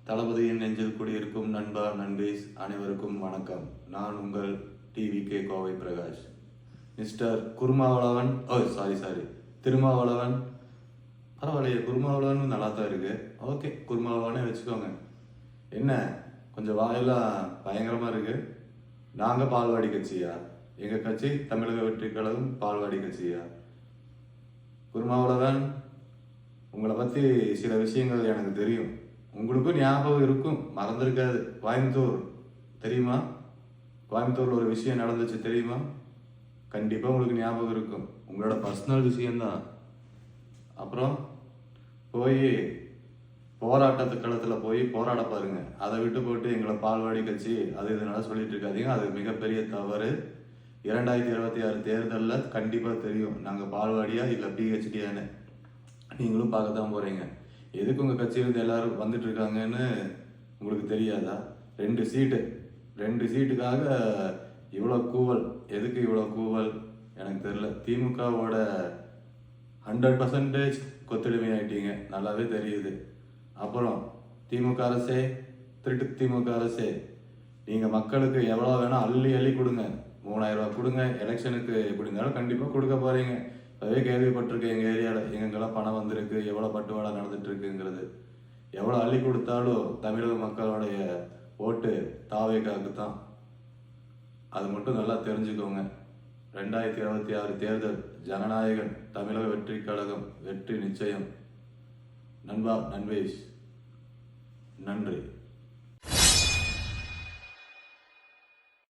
தளபதியின் நெஞ்சில் குடியிருக்கும் நண்பா நண்பீஸ் அனைவருக்கும் வணக்கம். நான் உங்கள் TVK Kovai Prakash. Mister Kurumavalavan sorry Thirumavalavan, பரவாயில்லையே, குருமாவளவன் நல்லா தான் இருக்கு. ஓகே, குருமாவளவனே வச்சுக்கோங்க. என்ன கொஞ்சம் வாயெல்லாம் பயங்கரமாக இருக்கு. நாங்கள் பால்வாடி கட்சியா? எங்கள் கட்சி தமிழக வெற்றி கழகம் பால்வாடி கட்சியா? குருமாவளவன், உங்களை பற்றி சில விஷயங்கள் எனக்கு தெரியும். உங்களுக்கும் ஞாபகம் இருக்கும், மறந்துருக்காது. கோயம்புத்தூர் தெரியுமா? கோயம்புத்தூரில் ஒரு விஷயம் நடந்துச்சு தெரியுமா? கண்டிப்பாக உங்களுக்கு ஞாபகம் இருக்கும். உங்களோட பர்சனல் விஷயந்தான். அப்புறம் போய் போராட்டத்து களத்தில் போய் போராட பாருங்க. அதை விட்டு போட்டு எங்களை பால்வாடி கட்சி அது இதனால சொல்லிட்டு இருக்காதீங்க. அது மிகப்பெரிய தவறு. 2026 தேர்தலில் கண்டிப்பாக தெரியும் நாங்கள் பால்வாடியா இல்லை பிஹெச்டியான்னு. நீங்களும் பார்க்க தான் போகிறீங்க. எதுக்கு உங்கள் கட்சியிலேருந்து எல்லாரும் வந்துட்டு இருக்காங்கன்னு உங்களுக்கு தெரியாதா? 2 சீட்டுக்காக இவ்வளோ கூவல். எதுக்கு இவ்வளோ கூவல் எனக்கு தெரியல. திமுகவோட 100% கொத்தடிமை ஆகிட்டீங்க, நல்லாவே தெரியுது. அப்புறம் திமுக அரசே, திருட்டு திமுக அரசே, நீங்கள் மக்களுக்கு எவ்வளோ வேணால் அள்ளி அள்ளி கொடுங்க. 3000 ரூபா கொடுங்க. எலெக்ஷனுக்கு எப்படி இருந்தாலும் கண்டிப்பாக கொடுக்க போகிறீங்க. அதே கேள்விப்பட்டிருக்கு எங்கள் ஏரியாவில் எங்கெங்கெல்லாம் பணம் வந்திருக்கு, எவ்வளோ பட்டுவாடா நடந்துட்டு இருக்குங்கிறது. எவ்வளோ அள்ளி கொடுத்தாலும் தமிழக மக்களுடைய ஓட்டு தாவேக்காவுக்கு தான். அது மட்டும் நல்லா தெரிஞ்சுக்கோங்க. 2026 தேர்தல் ஜனநாயகன் தமிழக வெற்றி கழகம் வெற்றி நிச்சயம். நண்பா நண்பேஷ், நன்றி.